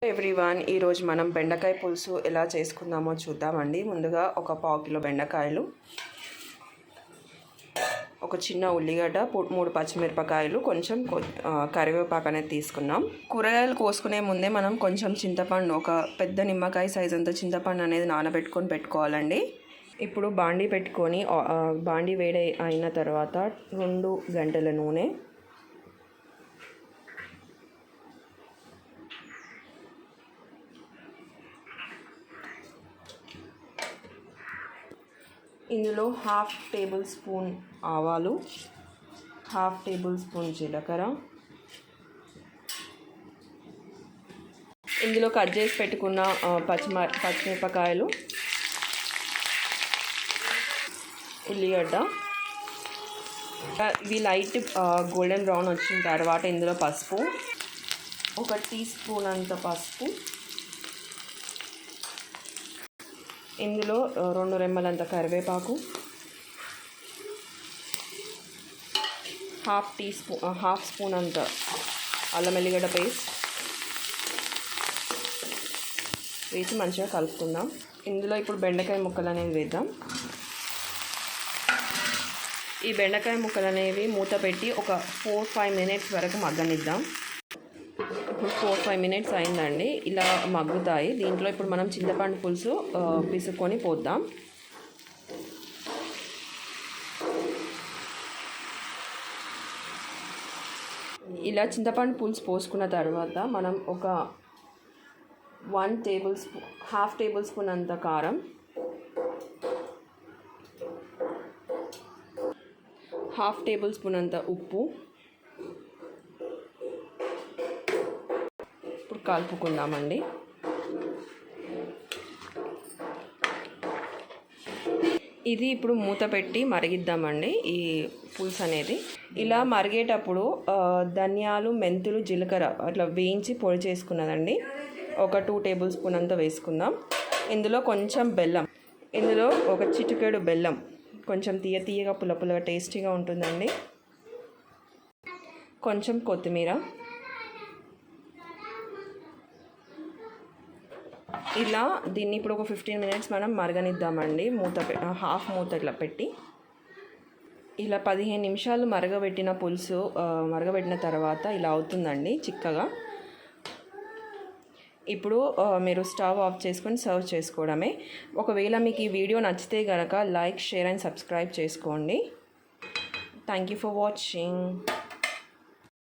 Everyone, ఈరోజు మనం బెండకాయ పులుసు ఎలా చేసుకుందామో చూద్దామండి. ముందుగా ఒక 1/4 కిలో బెండకాయలు, ఒక చిన్న ఉల్లిగడ్డ, 3 పచ్చిమిరపకాయలు, కొంచెం కరివేపాకు అనేది తీసుకున్నాం. కూరగాయలు కోసుకునే ముందే మనం కొంచెం చింతపండు, ఒక పెద్ద నిమ్మకాయ సైజ్ అంత చింతపండు అనేది నానబెట్టుకొని పెట్టుకోవాలండి. ఇప్పుడు బాండీ పెట్టుకొని బాండీ వేడి అయిన తర్వాత 2 గంటల నూనె, ఇందులో 1/2 టేబుల్ స్పూన్ ఆవాలు, 1/2 టేబుల్ స్పూన్ జీలకర్ర, ఇందులో కట్ చేసి పెట్టుకున్న పచ్చిమిరపకాయలు, ఉల్లిగడ్డ. ఇవి లైట్ గోల్డెన్ బ్రౌన్ వచ్చిన తర్వాత ఇందులో పసుపు, 1 టీ స్పూన్ అంత పసుపు, ఇందులో 2 రెమ్మలంత కరివేపాకు, 1/2 స్పూన్ అంత అల్లం వెల్లిగడ్డ పేస్ట్ వేసి మంచిగా కలుపుకుందాం. ఇందులో ఇప్పుడు బెండకాయ ముక్కలు అనేవి వేద్దాం. ఈ బెండకాయ ముక్కలు అనేవి మూత పెట్టి ఒక 4-5 మినిట్స్ వరకు మగ్గనిద్దాం. ఇప్పుడు 4-5 మినిట్స్ అయిందండి, ఇలా మగ్గుతాయి. దీంట్లో ఇప్పుడు మనం చింతపండు పులుసు పిసుకొని పోద్దాం. ఇలా చింతపండు పులుసు పోసుకున్న తర్వాత మనం ఒక 1 టేబుల్ స్పూన్, 1/2 టేబుల్ స్పూన్ అంత కారం, 1/2 టేబుల్ స్పూన్ అంత ఉప్పు ఇప్పుడు కలుపుకుందామండి. ఇది ఇప్పుడు మూత పెట్టి మరిగిద్దామండి ఈ పులుసు అనేది. ఇలా మరిగేటప్పుడు ధనియాలు, మెంతులు, జీలకర్ర అట్లా వేయించి పొడి చేసుకున్నదండి ఒక 2 టేబుల్ స్పూన్ అంతా వేసుకుందాం. ఇందులో కొంచెం బెల్లం, ఇందులో ఒక చిటికెడు బెల్లం, కొంచెం తీయగా పుల్లగా టేస్టీగా ఉంటుందండి. కొంచెం కొత్తిమీర. ఇలా దీన్ని ఇప్పుడు ఒక 15 మినిట్స్ మనం మరగనిద్దామండి. హాఫ్ మూత ఇట్లా పెట్టి ఇలా 15 నిమిషాలు మరగబెట్టిన పులుసు మరగబెట్టిన తర్వాత ఇలా అవుతుందండి చిక్కగా. ఇప్పుడు మీరు స్టవ్ ఆఫ్ చేసుకొని సర్వ్ చేసుకోవడమే. ఒకవేళ మీకు ఈ వీడియో నచ్చితే కనుక లైక్, షేర్ అండ్ సబ్స్క్రైబ్ చేసుకోండి. Thank you for watching.